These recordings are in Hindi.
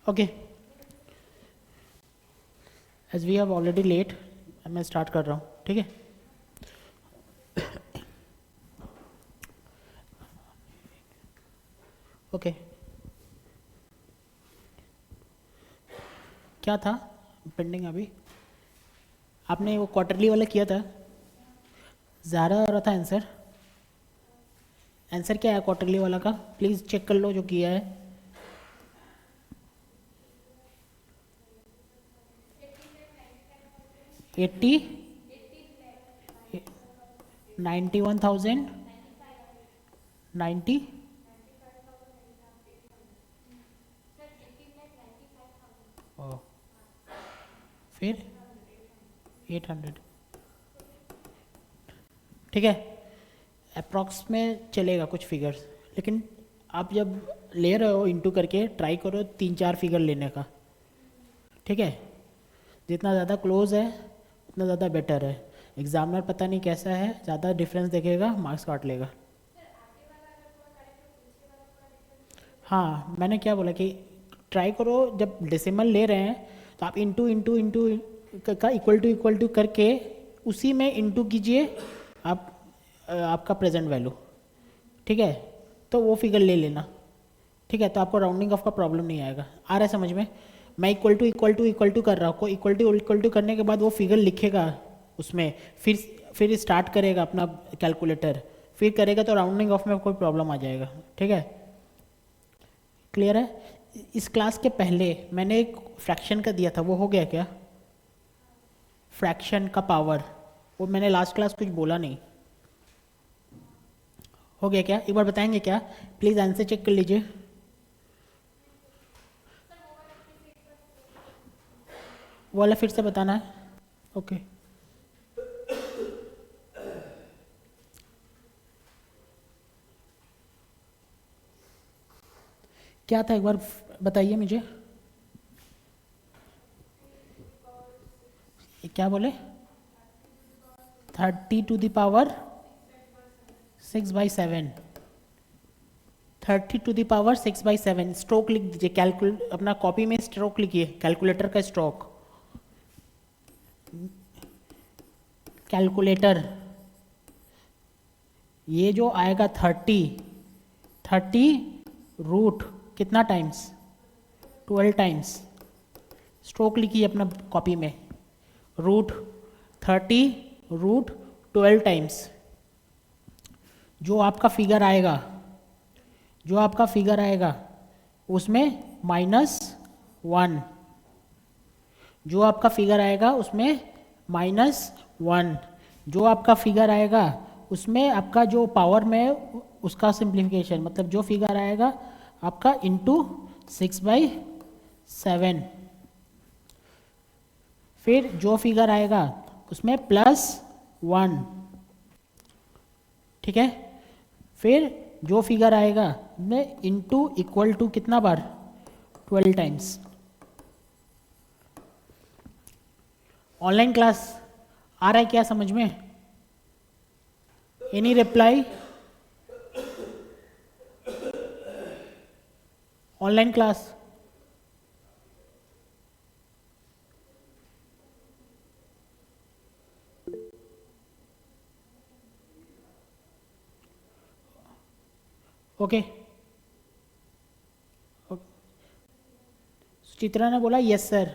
Okay, as we have already late, मैं स्टार्ट कर रहा हूँ, ठीक है। ओके, क्या था पेंडिंग अभी? आपने वो क्वार्टरली वाला किया था, ज़्यादा आ रहा था आंसर। आंसर क्या है क्वार्टरली वाला का, प्लीज़ चेक कर लो जो किया है। 80, 91,000, 90, ओ, फिर 800, ठीक है। अप्रॉक्स में चलेगा कुछ फिगर्स, लेकिन आप जब ले रहे हो इंटू करके ट्राई करो 3-4 फिगर लेने का, ठीक है। जितना ज़्यादा क्लोज है उतना ज़्यादा बेटर है। एग्जामिनर पता नहीं कैसा है, ज़्यादा डिफरेंस देखेगा मार्क्स काट लेगा। हाँ, मैंने क्या बोला कि ट्राई करो जब डेसिमल ले रहे हैं तो आप इंटू इंटू इंटू का इक्वल टू करके उसी में इंटू कीजिए आप आपका प्रेजेंट वैल्यू, ठीक है। तो वो फिगर ले लेना, ठीक है। तो आपको राउंडिंग ऑफ का प्रॉब्लम नहीं आएगा। आ रहा है समझ में? मैं इक्वल टू कर रहा हूँ, इक्वल टू करने के बाद वो फिगर लिखेगा उसमें, फिर स्टार्ट करेगा अपना कैलकुलेटर, फिर करेगा तो राउंडिंग ऑफ में कोई प्रॉब्लम आ जाएगा, ठीक है। क्लियर है? इस क्लास के पहले मैंने एक फ्रैक्शन का दिया था, वो हो गया क्या? फ्रैक्शन का पावर, वो मैंने लास्ट क्लास कुछ बोला नहीं, हो गया क्या? एक बार बताएंगे क्या? प्लीज़ आंसर चेक कर लीजिए। वो वाला फिर से बताना है, ओके। क्या था एक बार बताइए मुझे। क्या बोले? 30⁻6/7, 30⁻6/7 स्ट्रोक लिख दीजिए। कैलकुलेट अपना कॉपी में स्ट्रोक लिखिए, कैलकुलेटर का स्ट्रोक, कैलकुलेटर। ये जो आएगा 30 रूट कितना टाइम्स? 12 टाइम्स। स्ट्रोक लिखिए अपना कॉपी में, रूट 12 टाइम्स। जो आपका फिगर आएगा उसमें -1, जो आपका फिगर आएगा उसमें -1, जो आपका फिगर आएगा उसमें आपका जो पावर में उसका सिंप्लीफिकेशन, मतलब जो फिगर आएगा आपका इंटू 6/7, फिर जो फिगर आएगा उसमें +1, ठीक है। फिर जो फिगर आएगा में इंटू इक्वल टू कितना बार? 12 टाइम्स। ऑनलाइन क्लास आ रहा है क्या समझ में? Any reply? Online class okay. Chitra ने बोला यस सर।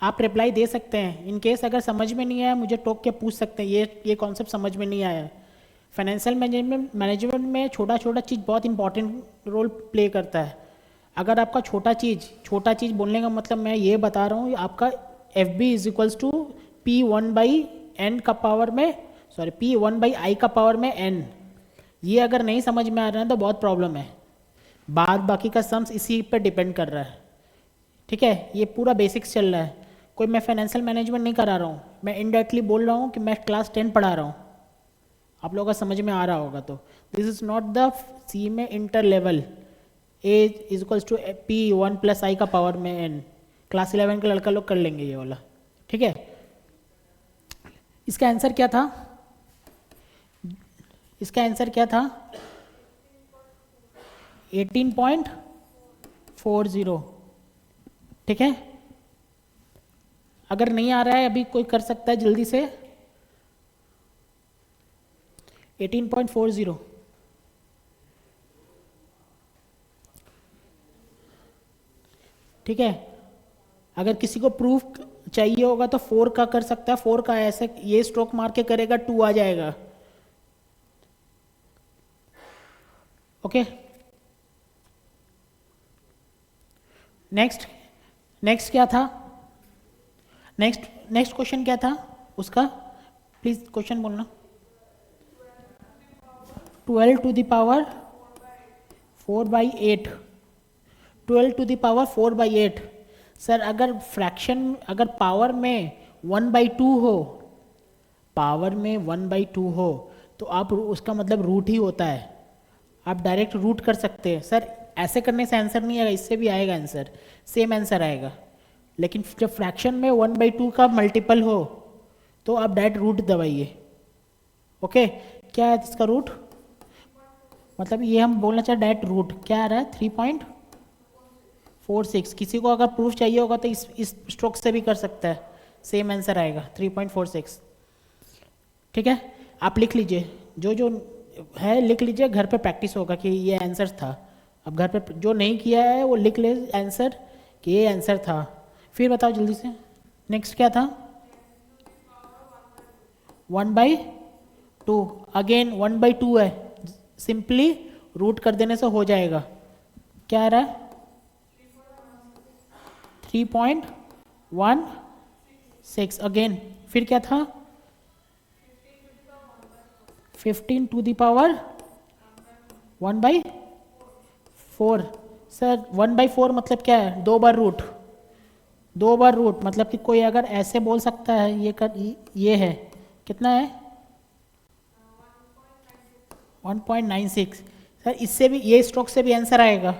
आप रिप्लाई दे सकते हैं, इन केस अगर समझ में नहीं आया मुझे टोक के पूछ सकते हैं, ये कॉन्सेप्ट समझ में नहीं आया। फाइनेंशियल मैनेजमेंट में छोटा छोटा चीज़ बहुत इंपॉर्टेंट रोल प्ले करता है। अगर आपका छोटा चीज़ बोलने का मतलब मैं ये बता रहा हूँ, आपका P1/n का पावर में, सॉरी P1/i का पावर में n, ये अगर नहीं समझ में आ रहा है तो बहुत प्रॉब्लम है। बाकी का सम्स इसी पर डिपेंड कर रहा है, ठीक है। ये पूरा बेसिक्स चल रहा है, कोई मैं फाइनेंशियल मैनेजमेंट नहीं करा रहा हूँ, मैं इनडायरेक्टली बोल रहा हूँ कि मैं क्लास 10 पढ़ा रहा हूँ। आप लोगों का समझ में आ रहा होगा तो दिस इज नॉट द सी में inter level A is equals to P1+i का पावर में n। क्लास 11 के लड़का लोग कर लेंगे ये वाला, ठीक है। इसका आंसर क्या था? 18.4 18.40। ठीक है, अगर नहीं आ रहा है अभी कोई कर सकता है जल्दी से। 18.40। ठीक है, अगर किसी को प्रूफ चाहिए होगा तो 4 का कर सकता है। 4 का ऐसे ये स्ट्रोक मार के करेगा, 2 आ जाएगा। ओके, नेक्स्ट क्या था? नेक्स्ट क्वेश्चन क्या था उसका? प्लीज क्वेश्चन बोलना। 12 to the power 4/8। 12 to the power 4/8। Sir अगर फ्रैक्शन, अगर पावर में 1/2 हो, पावर में 1/2 हो तो आप उसका मतलब रूट ही होता है, आप डायरेक्ट रूट कर सकते हैं। सर ऐसे करने से आंसर नहीं आएगा, इससे भी आएगा आंसर, सेम आंसर आएगा। लेकिन जब फ्रैक्शन में 1/2 का मल्टीपल हो तो आप डायरेक्ट रूट दबाइए। ओके, क्या है इसका रूट? मतलब ये हम बोलना चाहे डायरेक्ट रूट क्या आ रहा है? 3.46। किसी को अगर प्रूफ चाहिए होगा तो इस स्ट्रोक से भी कर सकता है, सेम आंसर आएगा 3.46। ठीक है, आप लिख लीजिए, जो जो है लिख लीजिए, घर पे प्रैक्टिस होगा कि ये आंसर था। अब घर पे जो नहीं किया है वो लिख ले आंसर कि ये आंसर था। फिर बताओ जल्दी से, नेक्स्ट क्या था? 1/2। अगेन 1/2 है, सिंपली रूट कर देने से हो जाएगा। क्या आ रहा है? 3.16। अगेन फिर क्या था? 15 टू द पावर 1/4। सर 1/4 मतलब क्या है? 2 बार रूट। 2 बार रूट मतलब कि कोई अगर ऐसे बोल सकता है ये है कितना है? 1.96। सर इससे भी, ये स्ट्रोक से भी आंसर आएगा।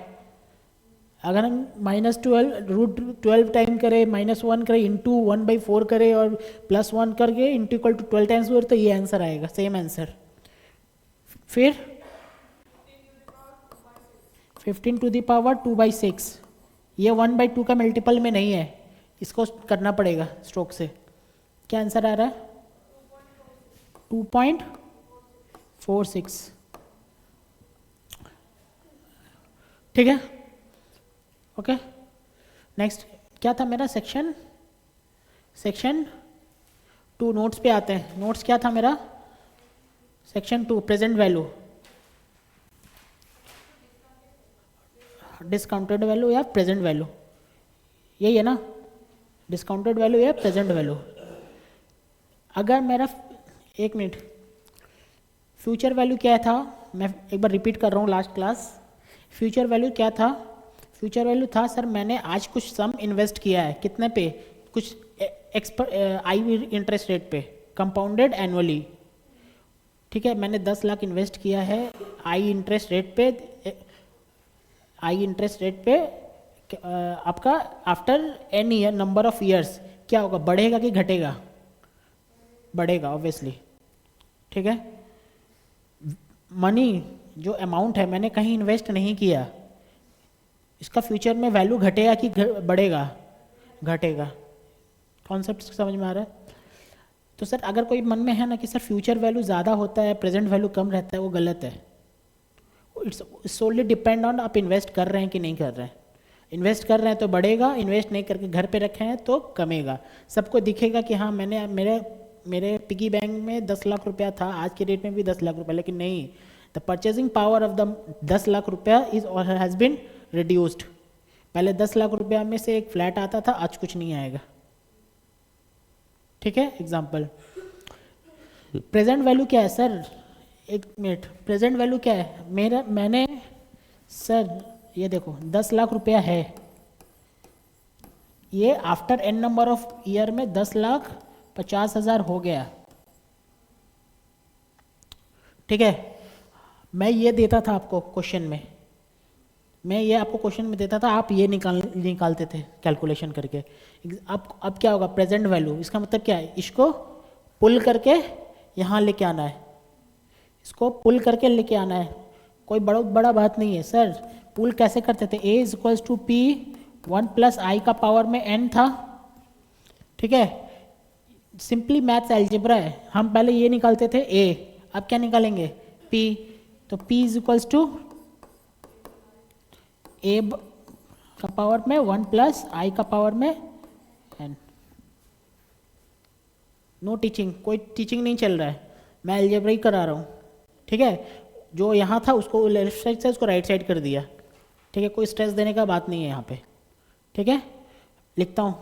अगर हम -12 रूट 12 टाइम करें, -1 करें, इंटू 1/4 करें और +1 करके इंटू इक्वल टू 12 टाइम्स तो ये आंसर आएगा, सेम आंसर। फिर 15 टू द पावर 2/6। ये 1/2 का मल्टीपल में नहीं है, इसको करना पड़ेगा स्ट्रोक से। क्या आंसर आ रहा है? 2.46। ठीक है, ओके। नेक्स्ट क्या था मेरा? सेक्शन 2 नोट्स पे आते हैं। नोट्स क्या था मेरा? Section 2 present value, discounted value या प्रेजेंट वैल्यू, यही है ना? डिस्काउंटेड वैल्यू या प्रेजेंट वैल्यू। अगर मेरा, एक मिनट, फ्यूचर वैल्यू क्या था? मैं एक बार रिपीट कर रहा हूँ लास्ट क्लास। फ्यूचर वैल्यू क्या था? फ्यूचर वैल्यू था सर मैंने आज कुछ सम इन्वेस्ट किया है, कितने पे? कुछ आई इंटरेस्ट रेट पे, कंपाउंडेड एनुअली। ठीक है, मैंने 10 लाख इन्वेस्ट किया है आई इंटरेस्ट रेट पे। आपका after n year, number of years क्या होगा? बढ़ेगा कि घटेगा? बढ़ेगा ऑब्वियसली। ठीक है, मनी जो अमाउंट है मैंने कहीं इन्वेस्ट नहीं किया, इसका फ्यूचर में वैल्यू घटेगा कि बढ़ेगा? घटेगा। कॉन्सेप्ट समझ में आ रहा है? तो सर अगर कोई मन में है ना कि सर फ्यूचर वैल्यू ज़्यादा होता है, प्रेजेंट वैल्यू कम रहता है, वो गलत है। इट्स सोली डिपेंड ऑन आप इन्वेस्ट कर रहे हैं कि नहीं कर रहे हैं। इन्वेस्ट कर रहे हैं तो बढ़ेगा, इन्वेस्ट नहीं करके घर पे रखे हैं तो कमेगा। सबको दिखेगा कि हाँ मैंने मेरे पिगी बैंक में 10 लाख रुपया था, आज के डेट में भी 10 लाख रुपया, लेकिन नहीं, the purchasing power of the 10 lakh रुपया इज और हैज़ बिन रिड्यूस्ड। पहले 10 लाख रुपया में से एक फ्लैट आता था, आज कुछ नहीं आएगा। ठीक है, एग्जाम्पल। प्रेजेंट वैल्यू क्या है सर? एक मिनट, प्रेजेंट वैल्यू क्या है? मैंने सर ये देखो 10 लाख रुपया है, ये after n number of year में 10,50,000 हो गया। ठीक है, मैं ये देता था आपको क्वेश्चन में, देता था, आप ये निकालते थे कैलकुलेशन करके। अब क्या होगा? प्रेजेंट वैल्यू, इसका मतलब क्या है? इसको पुल करके यहाँ लेके आना है, इसको पुल करके लेके आना है। कोई बड़ा बात नहीं है सर, पुल कैसे करते थे, a is equals to P 1 plus I का पावर में n था, ठीक है। सिंपली मैथ्स एल्जेब्रा है, हम पहले ये निकालते थे a, अब क्या निकालेंगे p, तो p is equals to a का पावर में 1 प्लस आई का पावर में n। नो टीचिंग, कोई टीचिंग नहीं चल रहा है, मैं एल्जेब्रा ही करा रहा हूँ, ठीक है। जो यहाँ था उसको लेफ्ट साइड से उसको राइट साइड कर दिया, ठीक है, कोई स्ट्रेस देने का बात नहीं है यहाँ पे, ठीक है। लिखता हूँ,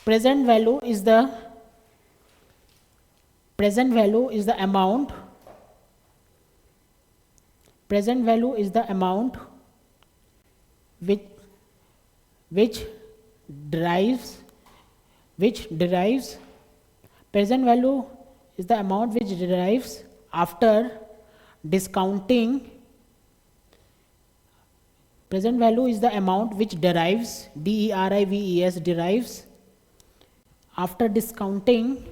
present value is the amount, present value is the amount which derives present value is the amount which derives after discounting, present value is the amount which derives, derives after discounting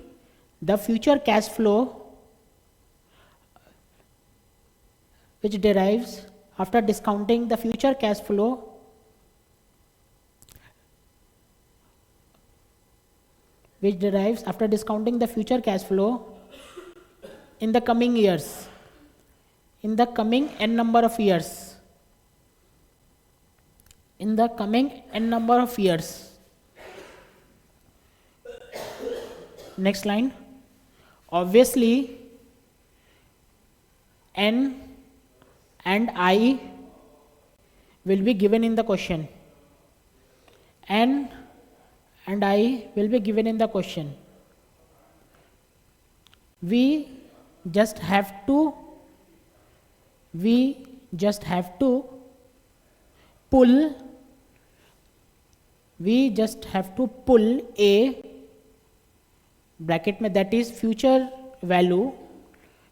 the future cash flow, which derives after discounting the future cash flow in the coming years, in the coming n number of years, Next line, obviously n and I will be given in the question, n and I will be given in the question. We just have to pull a bracket में, that is future value,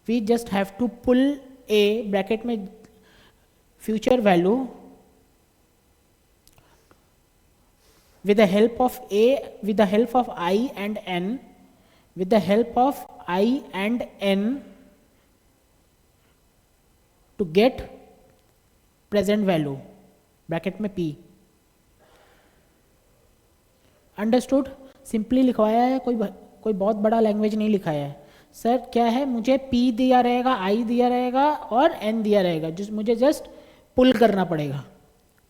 we just have to pull a bracket में future value with the help of I and n, to get present value bracket में p। अंडरस्टूड, सिंपली लिखवाया है, कोई बहुत बड़ा लैंग्वेज नहीं लिखाया है। सर क्या है, मुझे p दिया रहेगा, i दिया रहेगा और n दिया रहेगा, जिस मुझे जस्ट पुल करना पड़ेगा,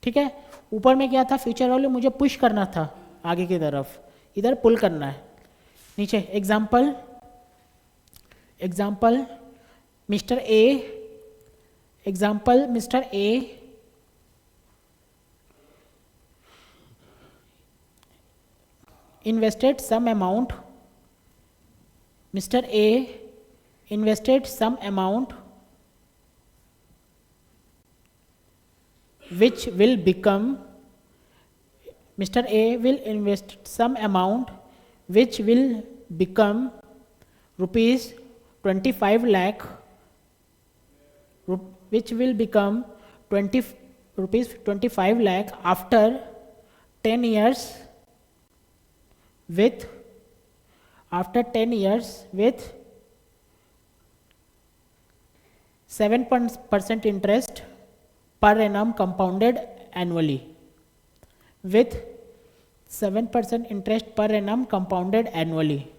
ठीक है। ऊपर में क्या था, फ्यूचर वैल्यू मुझे पुश करना था आगे की तरफ, इधर पुल करना है। नीचे example mister A invested some amount, Mr. A invested some amount which will become, Mr. A will invest some amount which will become rupees 25 lakh, which will become rupees 25 lakh after 10 years with 7% interest per annum compounded annually, with 7% interest per annum compounded annually,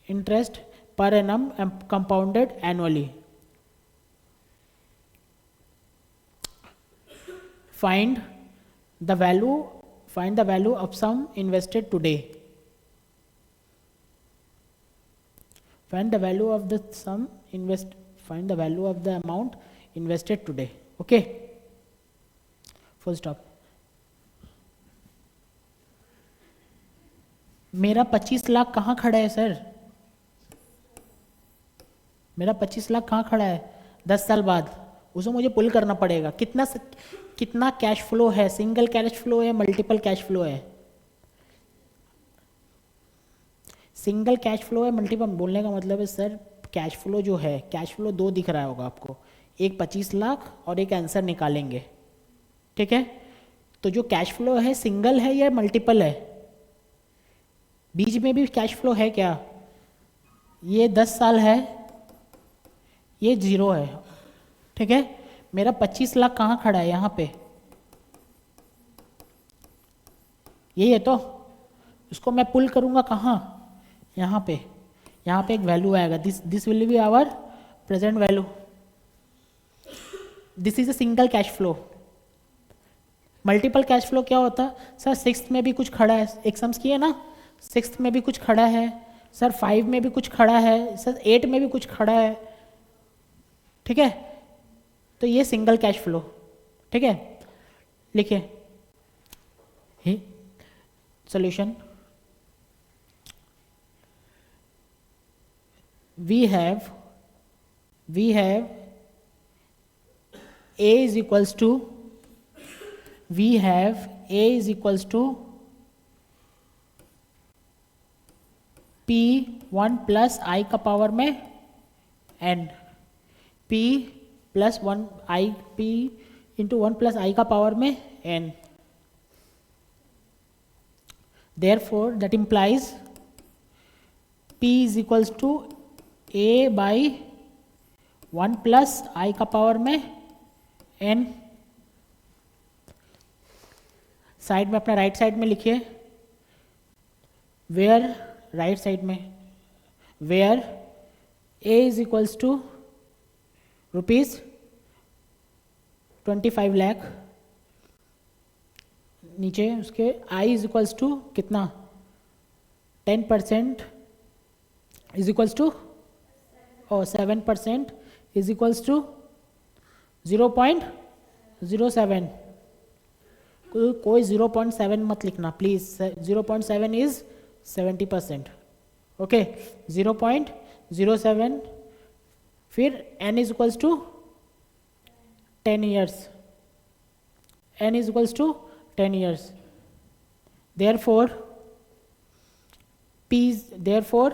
interest per annum compounded annually. Find the value of sum invested today. Find the value of the amount invested today. Okay, full stop. मेरा 25 लाख कहाँ खड़ा है सर, मेरा 25 लाख कहाँ खड़ा है 10 साल बाद, उसे मुझे पुल करना पड़ेगा। कितना कैश फ्लो है, सिंगल कैश फ्लो है, मल्टीपल कैश फ्लो है, सिंगल कैश फ्लो है, मल्टीपल। बोलने का मतलब है सर कैश फ्लो जो है, कैश फ्लो दो दिख रहा होगा आपको, एक 25 लाख और एक आंसर निकालेंगे, ठीक है। तो जो कैश फ्लो है सिंगल है या मल्टीपल है, बीच में भी कैश फ्लो है क्या, ये 10 साल है, ये 0 है, ठीक है, मेरा 25 लाख कहाँ खड़ा है, यहाँ पे, यही है तो, इसको मैं पुल करूँगा कहाँ, यहाँ पे, यहाँ पे एक वैल्यू आएगा, this will be our present value, this is a single cash flow. Multiple cash flow क्या होता है सर, सिक्स्थ में भी कुछ खड़ा है, एक सम्स किए ना, सिक्स्थ में भी कुछ खड़ा है सर, 5 में भी कुछ खड़ा है सर, 8 में भी कुछ खड़ा है, ठीक है, तो ये सिंगल कैश फ्लो, ठीक है, लिखिए solution, we have a is equals to, we have a is equals to p 1 plus i का पावर में n, p plus 1 i, p into 1 plus i का पावर में n, therefore that implies p is equals to a by 1 plus i का पावर में n, साइड में अपना राइट साइड में लिखिए, वेयर, राइट साइड में, where a is equals to ₹25 lakh, नीचे उसके i इज इक्वल्स टू कितना, 10% इज इक्वल्स टू, और 7% इज इक्वल्स टू 0.07, कोई 0.7 मत लिखना प्लीज, 0.7 इज 70%, ओके, 0.07, फिर n is equals to 10 years, n is equals to 10 years, therefore p is, therefore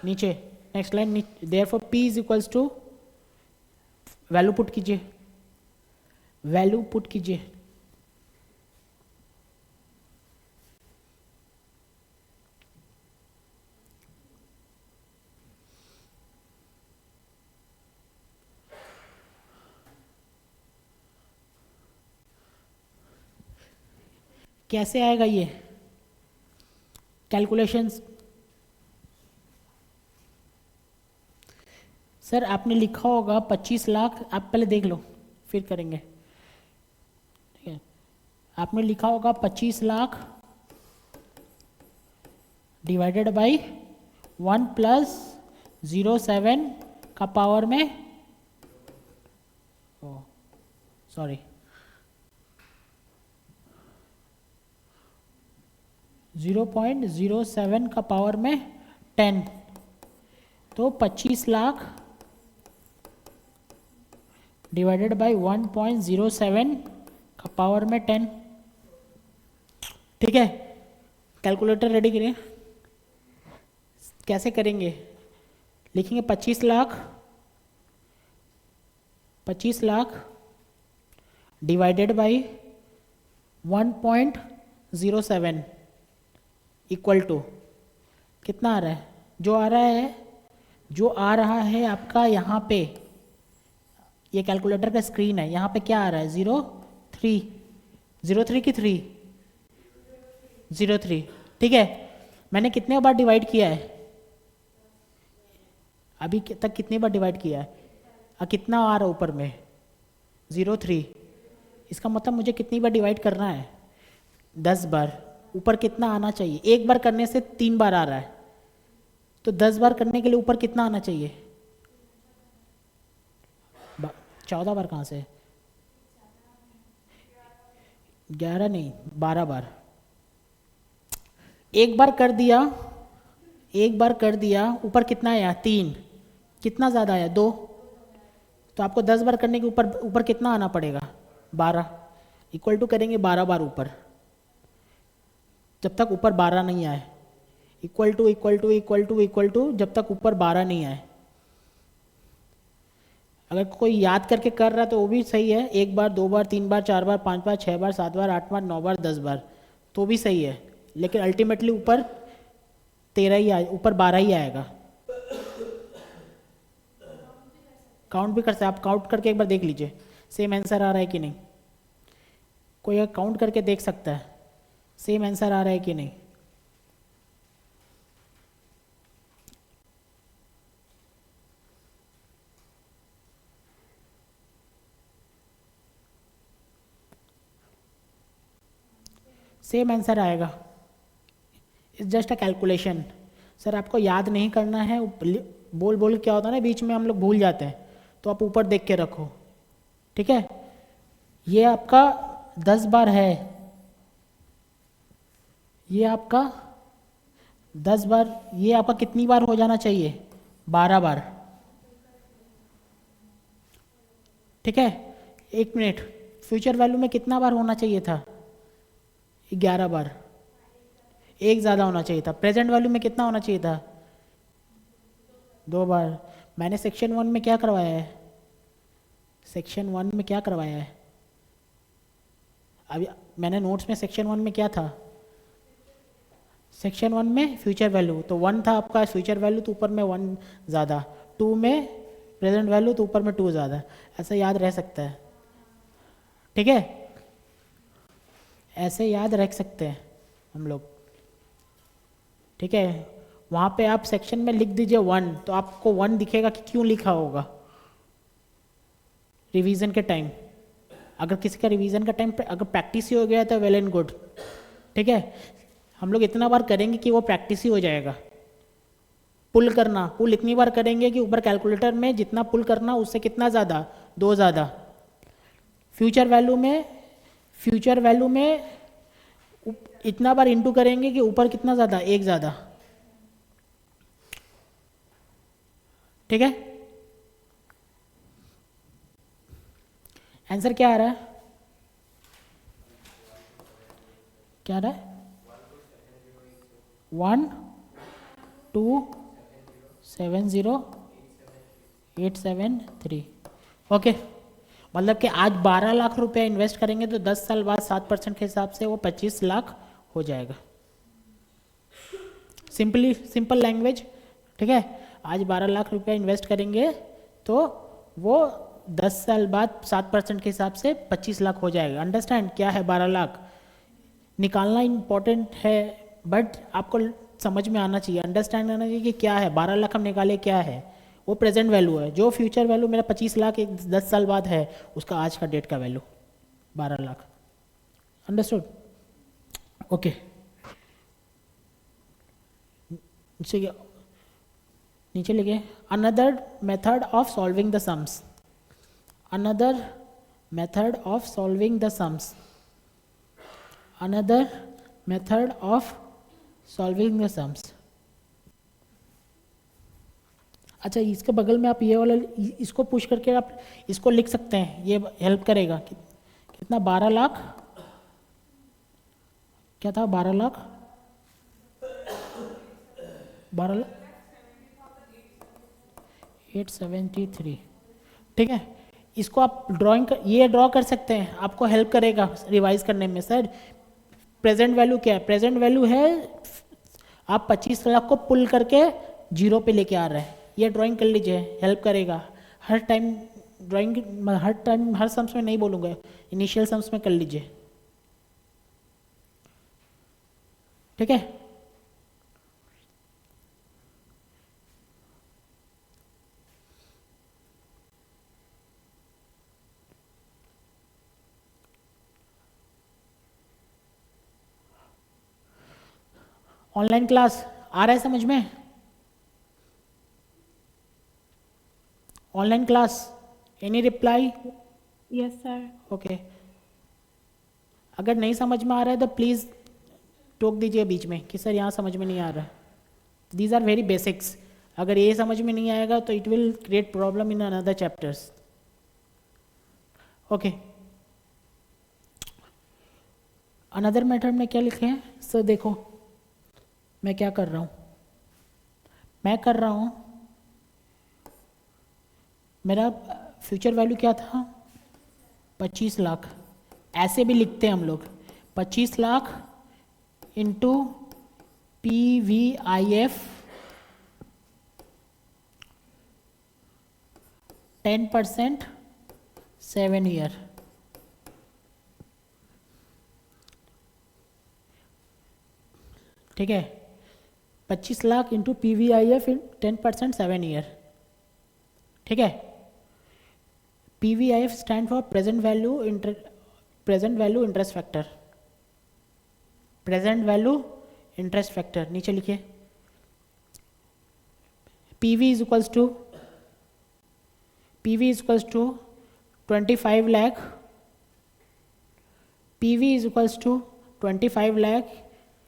नीचे next line, therefore p is equals to, value put कीजिए, वैल्यू पुट कीजिए, कैसे आएगा ये कैलकुलेशंस, सर आपने लिखा होगा 25 लाख, आप पहले देख लो फिर करेंगे, ठीक है, आपने लिखा होगा 25 लाख डिवाइडेड बाई 1 प्लस 07 का पावर में, सॉरी 0.07 का पावर में 10, तो 25 लाख डिवाइडेड बाई 1.07 का पावर में 10, ठीक है, कैलकुलेटर रेडी करिए, कैसे करेंगे, लिखेंगे 25 lakh divided by 1.07 equal to, कितना आ रहा है, जो आ रहा है आपका यहाँ पे, ये कैलकुलेटर का स्क्रीन है, यहाँ पे क्या आ रहा है, 03 की 03, ठीक है, मैंने कितने बार डिवाइड किया है, अभी तक कितनी बार डिवाइड किया है, कितना आ रहा है ऊपर में 03, इसका मतलब मुझे कितनी बार डिवाइड करना है, 10 बार, ऊपर कितना आना चाहिए, एक बार करने से 3 बार आ रहा है, तो 10 बार करने के लिए ऊपर कितना आना चाहिए, 14 बार कहाँ से, 11 नहीं 12 बार, एक बार कर दिया, ऊपर कितना आया 3, कितना ज़्यादा आया 2, तो आपको 10 बार करने के ऊपर कितना आना पड़ेगा 12, इक्वल टू करेंगे 12 बार ऊपर, जब तक ऊपर 12 नहीं आए, इक्वल टू जब तक ऊपर 12 नहीं आए, अगर कोई याद करके कर रहा है तो वो भी सही है, 1 बार 2 बार 3 बार 4 बार 5 बार 6 बार 7 बार 8 बार 9 बार 10 बार तो भी सही है, लेकिन अल्टीमेटली ऊपर 13 ही ऊपर 12 ही आएगा, काउंट भी कर सकते हैं आप, काउंट करके एक बार देख लीजिए सेम आंसर आ रहा है कि नहीं। कोई काउंट करके देख सकता है सेम आंसर आ रहा है कि नहीं। सेम आंसर आएगा, it's just a calculation. Sir आपको याद नहीं करना है, बोल बोल क्या होता है ना बीच में हम लोग भूल जाते हैं, तो आप ऊपर देख के रखो, ठीक है। ये आपका 10 बार है, ये आपका 10 बार, ये आपका कितनी बार हो जाना चाहिए, 12 बार, ठीक है। 1 मिनट, फ्यूचर वैल्यू में कितना बार होना चाहिए था, 11 बार, एक ज़्यादा होना चाहिए था। प्रेजेंट वैल्यू में कितना होना चाहिए था, 2 बार। मैंने सेक्शन 1 में क्या करवाया है, सेक्शन 1 में क्या करवाया है, अभी मैंने नोट्स में सेक्शन 1 में क्या था, सेक्शन 1 में फ्यूचर वैल्यू तो 1 था आपका फ्यूचर वैल्यू, तो ऊपर में 1 ज़्यादा, 2 में प्रेजेंट वैल्यू तो ऊपर में 2 ज़्यादा, ऐसा याद रह सकता है, ठीक है। ऐसे याद रख सकते हैं हम लोग, ठीक है। वहाँ पे आप सेक्शन में लिख दीजिए 1, तो आपको 1 दिखेगा कि क्यों लिखा होगा रिवीजन के टाइम। अगर किसी का रिवीजन का टाइम अगर प्रैक्टिस ही हो गया तो वेल एंड गुड, ठीक है। हम लोग इतना बार करेंगे कि वो प्रैक्टिस ही हो जाएगा। पुल करना, पुल इतनी बार करेंगे कि ऊपर कैलकुलेटर में जितना पुल करना उससे कितना ज़्यादा, 2 ज़्यादा। फ्यूचर वैल्यू में, फ्यूचर वैल्यू में इतना बार इंटू करेंगे कि ऊपर कितना ज़्यादा, 1 ज़्यादा, ठीक है। आंसर क्या आ रहा है, क्या आ रहा है, 1270873, ओके। मतलब कि आज 12 लाख रुपया इन्वेस्ट करेंगे तो 10 साल बाद 7% के हिसाब से वो 25 लाख हो जाएगा। सिंपली, सिंपल लैंग्वेज, ठीक है। आज 12 लाख रुपया इन्वेस्ट करेंगे तो वो 10 साल बाद 7% के हिसाब से 25 लाख हो जाएगा। अंडरस्टैंड क्या है 12 लाख, निकालना इम्पोर्टेंट है बट आपको समझ में आना चाहिए, अंडरस्टैंड आना चाहिए कि क्या है 12 लाख हम निकाले, क्या है वो प्रेजेंट वैल्यू है। जो फ्यूचर वैल्यू मेरा 25 लाख 10 साल बाद है, उसका आज का डेट का वैल्यू 12 लाख। Understood, okay. नीचे लिखे another method of solving the sums, another method of solving the sums, another method of solving the sums. अच्छा, इसके बगल में आप ये वाला इसको पुश करके आप इसको लिख सकते हैं, ये हेल्प करेगा। कितना, 12 लाख, क्या था 12 लाख, 12 लाख 873, ठीक है। इसको आप ड्राइंग ये ड्रॉ कर सकते हैं, आपको हेल्प करेगा रिवाइज करने में। सर प्रेजेंट वैल्यू क्या है, प्रेजेंट वैल्यू है आप 25 लाख को पुल करके 0 पे लेके आ रहे हैं, ये ड्राइंग कर लीजिए, हेल्प करेगा। हर टाइम ड्राइंग, हर टाइम हर सम्स में नहीं बोलूँगा, इनिशियल सम्स में कर लीजिए, ठीक है। ऑनलाइन क्लास आ रहा है समझ में, online class, any reply, yes sir, okay. अगर नहीं समझ में आ रहा है तो प्लीज़ टोक दीजिए बीच में कि सर यहाँ समझ में नहीं आ रहा है। दीज आर वेरी बेसिक्स, अगर ये समझ में नहीं आएगा तो it will create problem in another chapters, okay. Another method में क्या लिखे हैं सर, देखो मैं क्या कर रहा हूँ, मैं कर रहा हूँ, मेरा फ्यूचर वैल्यू क्या था 25 लाख, ऐसे भी लिखते हैं हम लोग 25 लाख इंटू PVIF 10% 7 ईयर, ठीक है, 25 लाख इंटू PVIF 10% 7 ईयर, ठीक है। PVIF stand for present value interest factor, present value interest factor, नीचे लिखिए PV is equals to 25 lakh, PV is equals to 25 lakh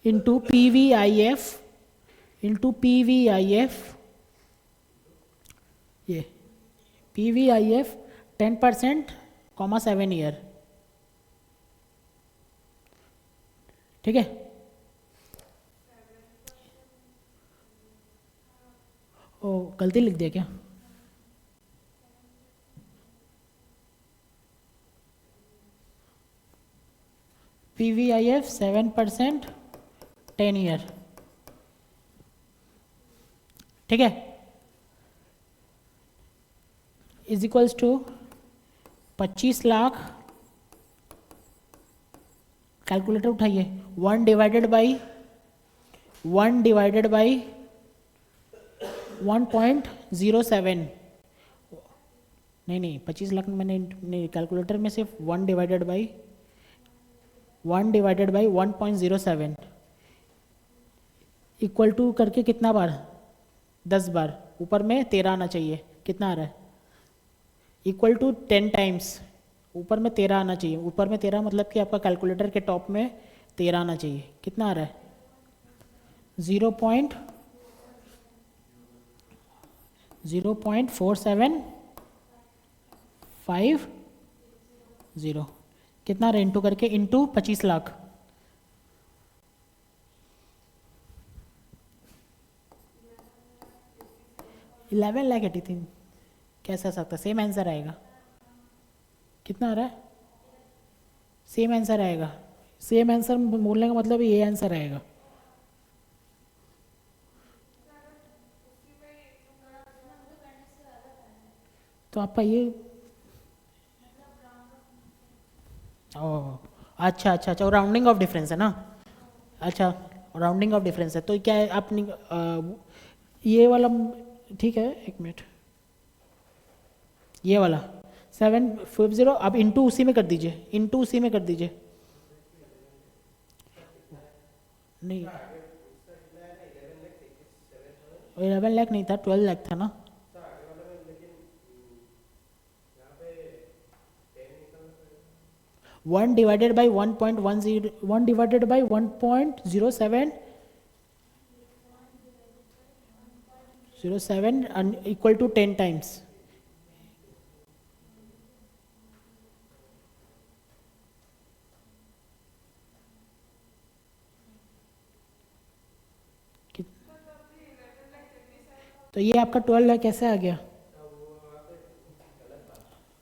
into PVIF ये PVIF 10% 7 ईयर, ठीक है। ओ गलती लिख दिया क्या? PVIF 7% 10 ईयर, ठीक है, is equals to 25 lakh, calculator उठाइए, 1 डिवाइडेड बाई 1.07, नहीं 25 लाख मैंने नहीं, कैलकुलेटर में सिर्फ 1 डिवाइडेड बाई 1.07 इक्वल टू करके कितना बार, 10 बार, ऊपर में 13 आना चाहिए, कितना आ रहा है, इक्वल टू 10 टाइम्स, ऊपर में 13 आना चाहिए, ऊपर में 13 मतलब कि आपका कैलकुलेटर के टॉप में 13 आना चाहिए, कितना आ रहा है 0.4750, कितना रहा इंटू करके, इंटू 25 लाख, $11,83,000, कैसा आ सकता, सेम आंसर आएगा, कितना आ रहा है, सेम आंसर आएगा, सेम आंसर बोलने का मतलब ये आंसर आएगा। तो आपका ये ओ अच्छा, राउंडिंग ऑफ डिफरेंस है ना, अच्छा राउंडिंग ऑफ डिफरेंस है, तो क्या है आपने ये वाला, ठीक है, एक मिनट, ये वाला 750 आप इंटू उसी में कर दीजिए, नहीं 11 लाख नहीं था, 12 लाख था ना, one divided by 1.10, 1 divided by 1.07 equal to 10 times, तो ये आपका 12 लाख कैसे आ गया,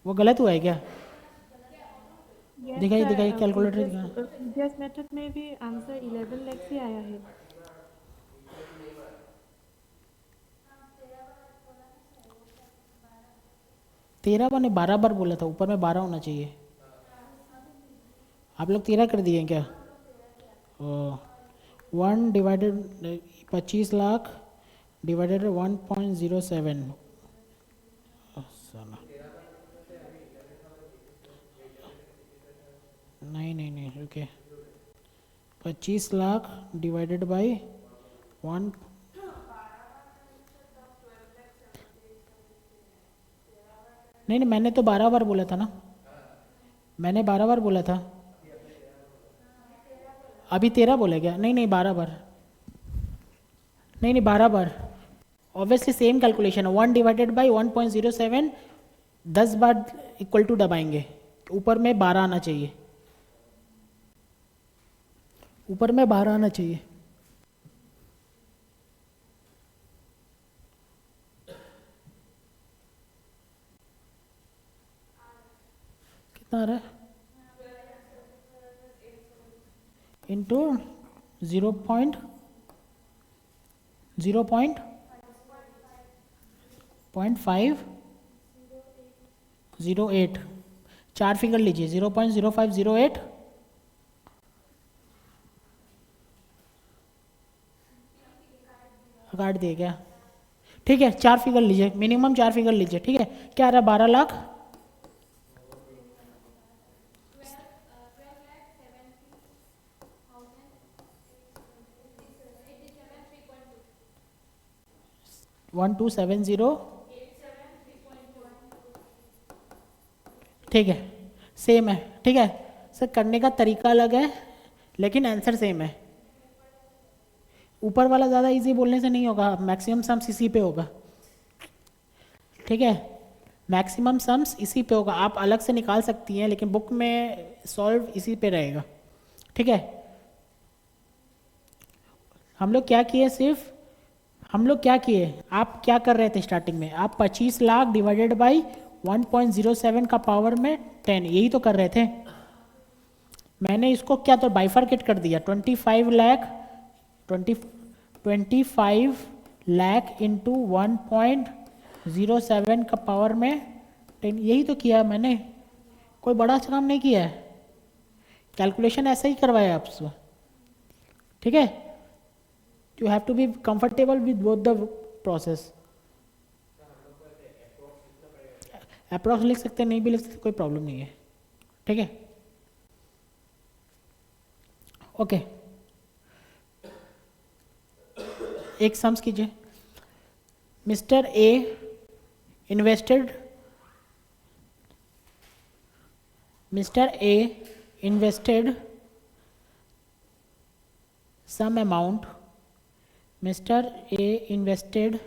वो गलत हुआ है क्या? दिखाइए कैलकुलेटर दिखाना, प्रीवियस मेथड में भी आंसर 11 लाख से आया है। 13 बार ने 12 बार बोला था, ऊपर में 12 होना चाहिए, आप लोग 13 कर दिए क्या? 1 डिवाइडेड 25 लाख डिवाइडेड 1.07, नहीं रुके, 25 लाख डिवाइडेड बाई 1, नहीं मैंने तो 12 बार बोला था ना, मैंने 12 बार बोला था, अभी 13 बोला क्या? नहीं 12 बार, नहीं 12 बार, ऑब्वियसली सेम कैलकुलेशन है, 1 डिवाइडेड बाई 1.07 10 बार इक्वल टू दबाएंगे, ऊपर में 12 आना चाहिए, ऊपर में 12 आना चाहिए, कितना आ रहा है, इंटू 0.5 08, 4 फिगर लीजिए, 0.0508, काट दिए क्या? ठीक है, 4 फिगर लीजिए, मिनिमम 4 फिगर लीजिए, ठीक है। क्या आ रहा है? 12 lakh, one two seven zero, ठीक है, सेम है, ठीक है सर। करने का तरीका अलग है लेकिन आंसर सेम है। ऊपर वाला ज़्यादा इजी बोलने से नहीं होगा, मैक्सिमम सम्स इसी पे होगा, ठीक है। मैक्सिमम सम्स इसी पे होगा, आप अलग से निकाल सकती हैं लेकिन बुक में सॉल्व इसी पे रहेगा, ठीक है। हम लोग क्या किए, सिर्फ हम लोग क्या किए, आप क्या कर रहे थे स्टार्टिंग में, आप 25 लाख डिवाइडेड बाई 1.07 का पावर में 10, यही तो कर रहे थे। मैंने इसको क्या तो बाइफरकेट कर दिया, 25 लाख 25 लाख इंटू 1.07 का पावर में 10, यही तो किया मैंने, कोई बड़ा काम नहीं किया है, कैलकुलेशन ऐसा ही करवाया आपसे, ठीक है। You have to be comfortable with both the process. Approx लिख सकते नहीं भी लिख सकते, कोई प्रॉब्लम नहीं है, ठीक है। ओके, एक सम्स कीजिए। Mister A invested some amount, Mr. A invested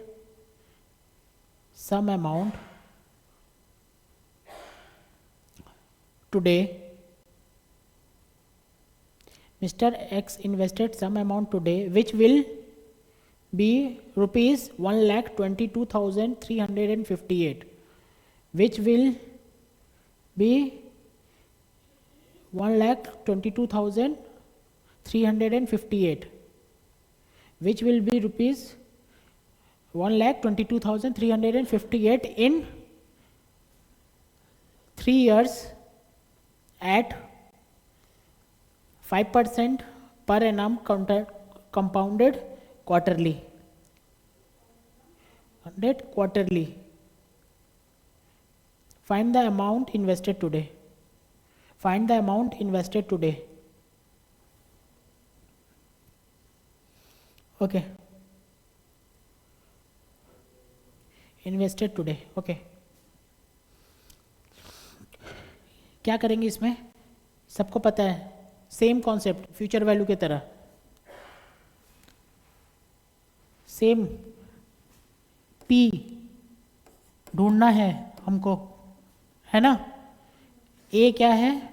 some amount today, Mr. X invested some amount today which will be rupees 1,22,358, which will be 1,22,358, which will be rupees 1,22,358 in 3 years at 5% per annum compounded quarterly. Find the amount invested today. Okay. Invested today. Okay. क्या करेंगे इसमें, सबको पता है, सेम कॉन्सेप्ट फ्यूचर वैल्यू की तरह, सेम P ढूंढना है हमको, है ना। A क्या है,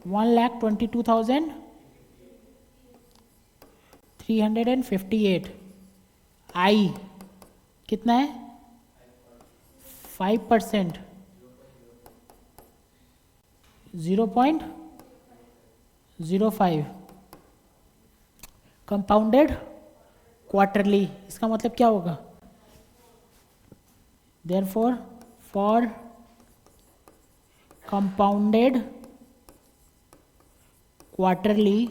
1,22,358, I कितना है, 5%, 0.05, कंपाउंडेड क्वार्टरली, इसका मतलब क्या होगा, देयरफॉर फॉर कंपाउंडेड क्वार्टरली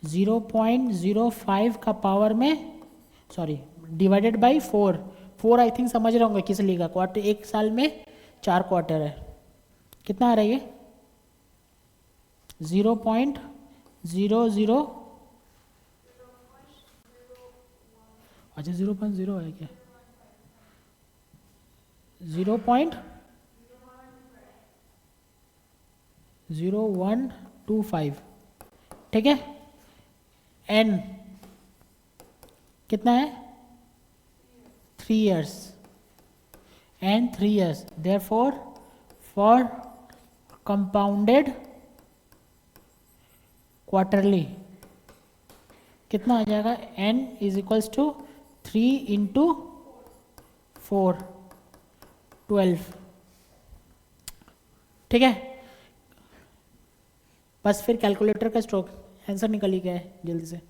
0.05 का पावर में, sorry divided by 4 I think समझ रहे होंगे किस लिए का, क्वार्टर, एक साल में 4 क्वार्टर है, कितना आ रहा है ये 0.00, अच्छा 0.0 है क्या, 0.0125, ठीक है। N कितना है, 3 years, and 3 years, therefore for compounded quarterly कितना आ जाएगा, N is equals to 3 into 4, 12, ठीक है। बस फिर कैलकुलेटर का स्ट्रोक, आंसर निकल ही गया है जल्दी से।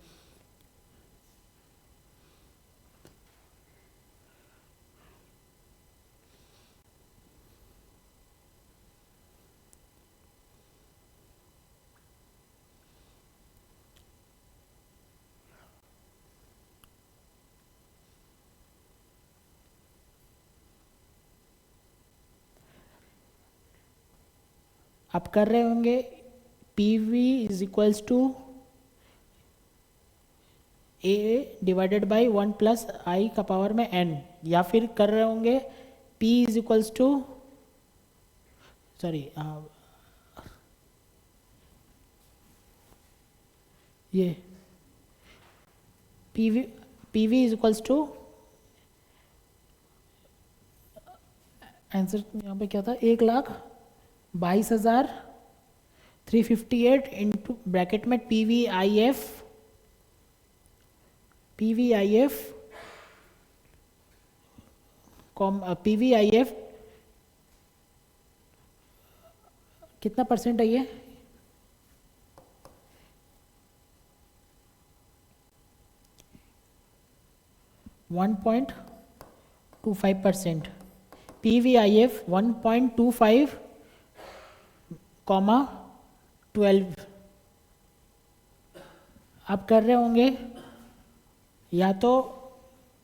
आप कर रहे होंगे P V is equals to A divided by 1 plus I का पावर में n, या फिर कर रहे होंगे P is equals to sorry ये P V is equals to, answer यहाँ पे क्या था, 1,22,358 इंटू ब्रैकेट में पी वी आई एफ कितना परसेंट है ये, 1.25%, PVIF 1.25, 12 आप कर रहे होंगे या तो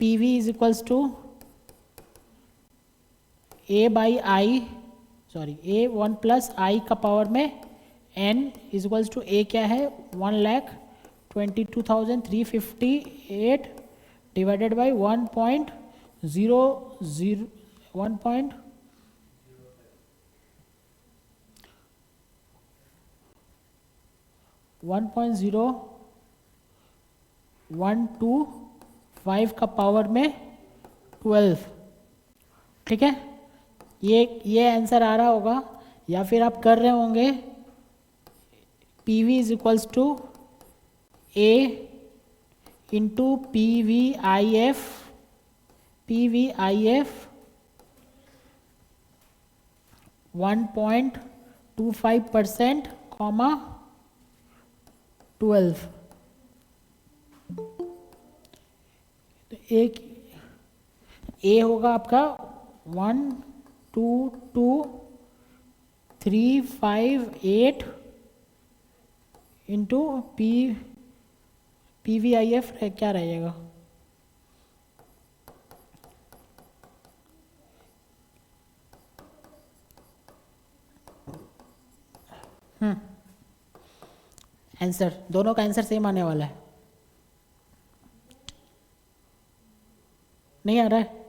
P V is equals to A by I, sorry A 1 plus I का पावर में n is equals to A क्या है 1,22,358 डिवाइडेड बाई 1.0125 का पावर में 12, ठीक है। ये आंसर आ रहा होगा, या फिर आप कर रहे होंगे P V is equals to A into P V I F 1.25%, 12। तो एक ए होगा आपका 1,2,2,358 into P V I F क्या रहेगा, आंसर दोनों का आंसर सेम आने वाला है, नहीं आ रहा है।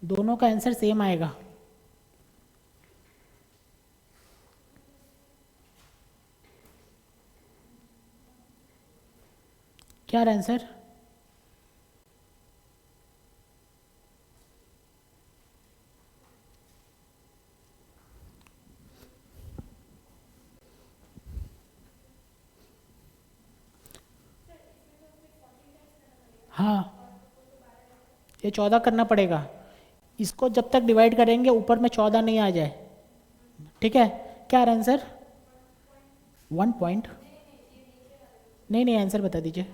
दोनों का आंसर सेम आएगा। क्या आंसर, हाँ ये 14 करना पड़ेगा, इसको जब तक डिवाइड करेंगे ऊपर में 14 नहीं आ जाए, ठीक है। क्या आंसर 1 पॉइंट, नहीं आंसर बता दीजिए।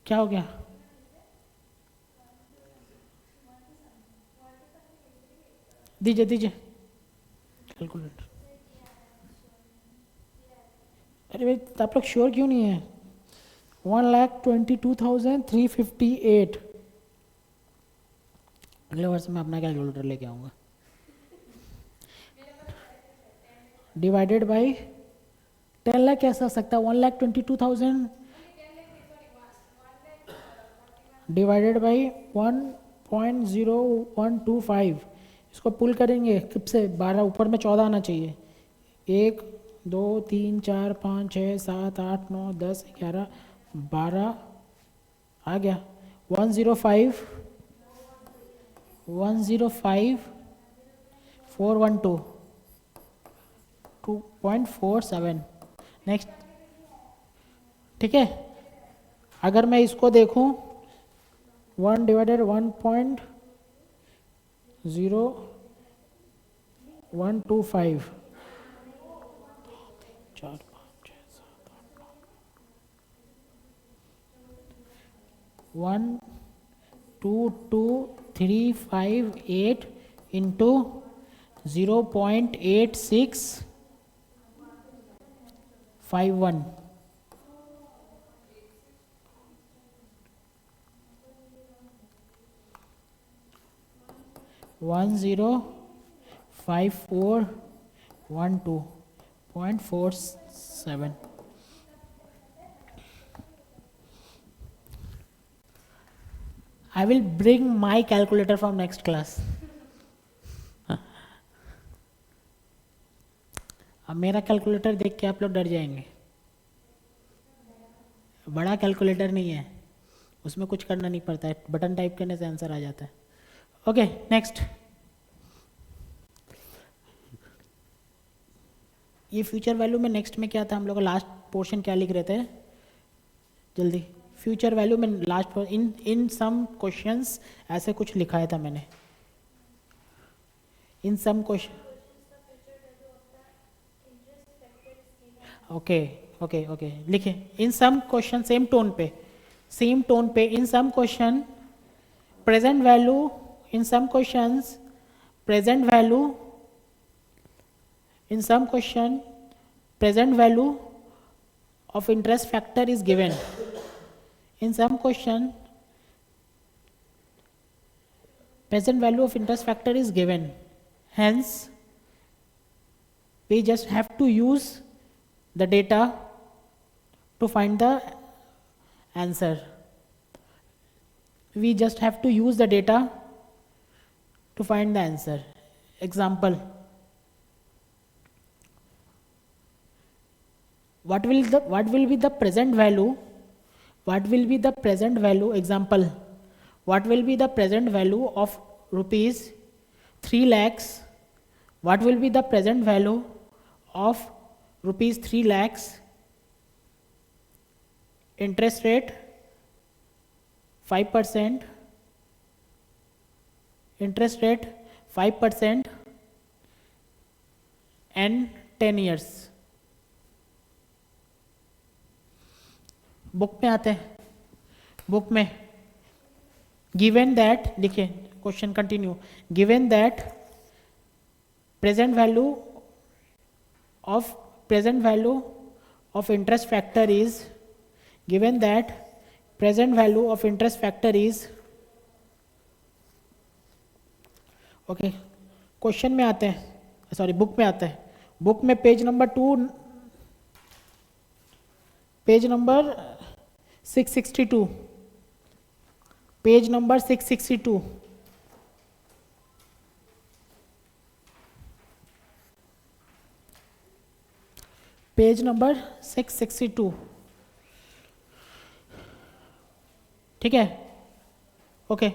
क्या हो गया, दीजिए कैलकुलेटर। अरे भाई आप लोग श्योर क्यों नहीं है, 1,22,358, अगले वर्ष में अपना कैलकुलेटर लेके आऊँगा। डिवाइडेड बाई 10 लाख कैसा हो सकता है, 1,22,000 डिवाइडेड बाई 1.0125, इसको पुल करेंगे किप से 12, ऊपर में 14 आना चाहिए, 1 2 3 4 5 6 7 8 9 10 11 12 आ गया 105 412 2.47। नेक्स्ट, ठीक है। अगर मैं इसको देखूं 1 divided 1.0125 4 5 6 7 8 1 2 2 3 5 8 into 0.8651 105412.47. I will bring my calculator from next class. अब मेरा कैलकुलेटर देख के आप लोग डर जाएंगे. बड़ा कैलकुलेटर नहीं है, उसमें कुछ करना नहीं पड़ता है, बटन टाइप करने से आंसर आ जाता है. Okay next. ये फ्यूचर वैल्यू में नेक्स्ट में क्या था, हम लोग लास्ट पोर्शन क्या लिख रहे थे जल्दी. फ्यूचर वैल्यू में लास्ट इन सम क्वेश्चंस ऐसे कुछ लिखाया था मैंने. इन सम क्वेश्चन ओके लिखे. In some question same tone पे in some question present value in some questions present value of interest factor is given. In some question present value of interest factor is given, hence we just have to use the data to find the answer. We just have to use the data to find the answer. Example, what will be the present value? Example, what will be the present value of rupees 3 lakhs? What will be the present value of rupees 3 lakhs? Interest rate 5%. Interest rate 5% and 10 years. Book में आते हैं. बुक में given that लिखे, question continue. given that present value of interest factor is okay. Question में आते हैं, सॉरी बुक में आते हैं. बुक में page number 662. Page number 662. Page number 662. ठीक है. ओके.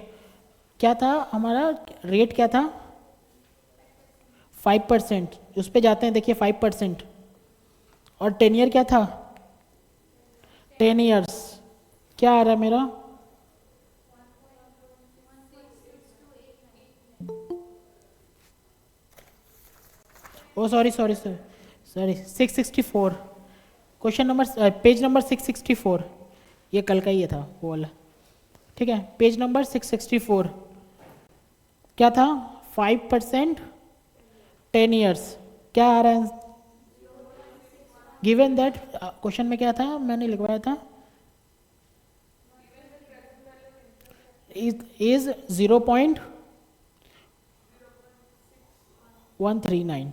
क्या था हमारा रेट, क्या था 5%. उस पे जाते हैं, देखिए 5%. और 10 ईयर क्या था 10 इयर्स. क्या आ रहा है मेरा oh sorry 664. Question number page number 664. ये कल का ही था वो वाला. ठीक है. Page number 664. क्या था 5% 10 इयर्स. क्या आ रहा है गिवन दैट. क्वेश्चन में क्या था मैंने लिखवाया था इज 0.139.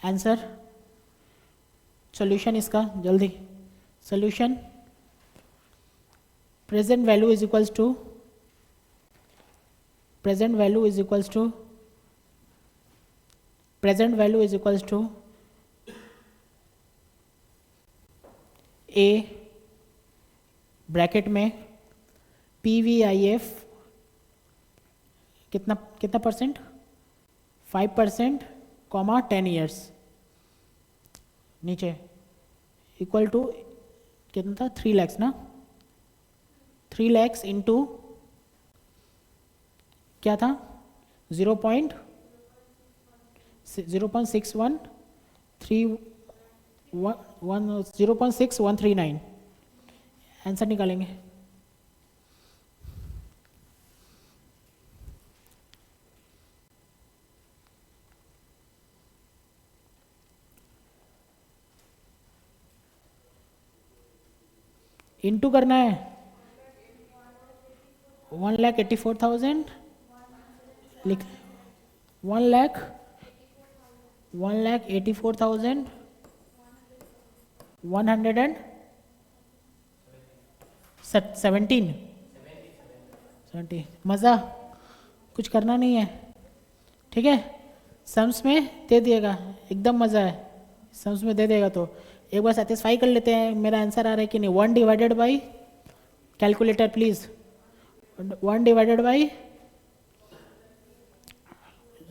आंसर सॉल्यूशन इसका जल्दी. Solution present value is equals to a bracket में PVIF कितना परसेंट 5% कॉमा 10 इयर्स नीचे इक्वल टू कितना था 3 lakhs ना. 3 lakhs इंटू क्या था 0.6131 0.6139 आंसर निकालेंगे। इंटू करना है 1,84,000 लिख 1,84,117 मज़ा कुछ करना नहीं है, ठीक है। सम्स में दे दिएगा, एकदम मज़ा है, सम्स में दे देगा तो एक बार सेटिस्फाई कर लेते हैं मेरा आंसर आ रहा है कि नहीं। 1 divided by calculator please, 1 divided by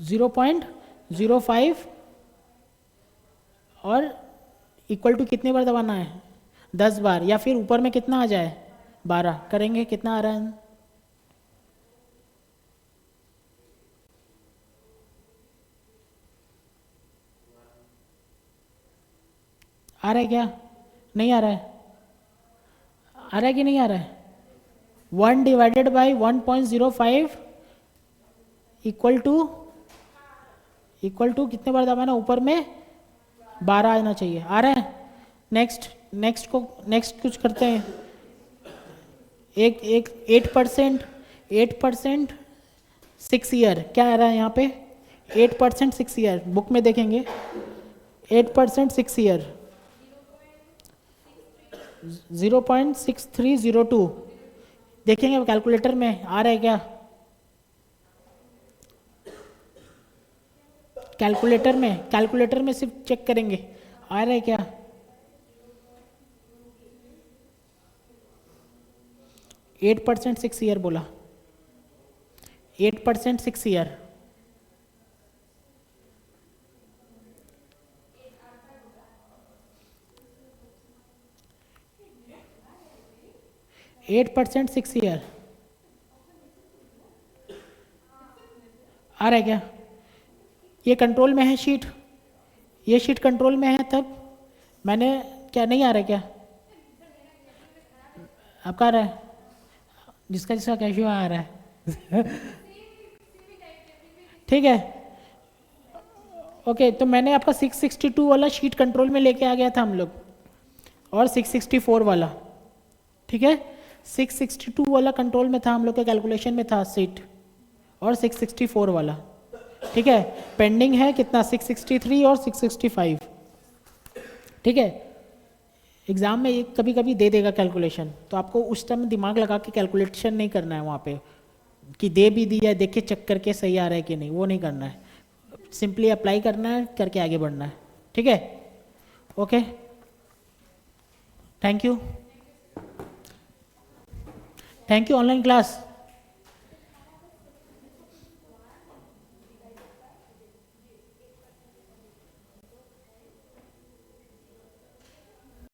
0.05 और इक्वल टू कितने बार दबाना है 10 बार, या फिर ऊपर में कितना आ जाए 12 करेंगे, कितना आ रहा है आ रहा है क्या, नहीं आ रहा है, आ रहा है कि नहीं आ रहा है। 1 डिवाइडेड बाई 1.05 इक्वल टू कितने बार दबाना, ऊपर में 12 आना चाहिए, आ रहा है। नेक्स्ट कुछ करते हैं। एक 8% 6 ईयर क्या आ रहा है यहाँ पे, 8% 6 ईयर बुक में देखेंगे, 8% 6 ईयर 0.6302 देखेंगे कैलकुलेटर में आ रहा है क्या, कैलकुलेटर में सिर्फ चेक करेंगे आ रहा है क्या। एट 6 ईयर बोला, 8% 6 ईयर, एट 6 ईयर आ रहा है क्या। ये कंट्रोल में है शीट, ये शीट कंट्रोल में है, तब मैंने क्या नहीं आ रहा है क्या, आपका आ रहा है, जिसका कैशियो आ रहा है ठीक है ओके। तो मैंने आपका 662 वाला शीट कंट्रोल में लेके आ गया था हम लोग, और 664 वाला, ठीक है। 662 वाला कंट्रोल में था हम लोग के कैलकुलेशन में था सीट, और 664 वाला, ठीक है। पेंडिंग है कितना 663 और 665, ठीक है। एग्जाम में ये कभी कभी दे देगा कैलकुलेशन, तो आपको उस टाइम दिमाग लगा के कैलकुलेशन नहीं करना है वहाँ पे कि दे भी दिया देख के चेक करके सही आ रहा है कि नहीं, वो नहीं करना है, सिंपली अप्लाई करना है, करके आगे बढ़ना है, ठीक है। Okay, thank you online class.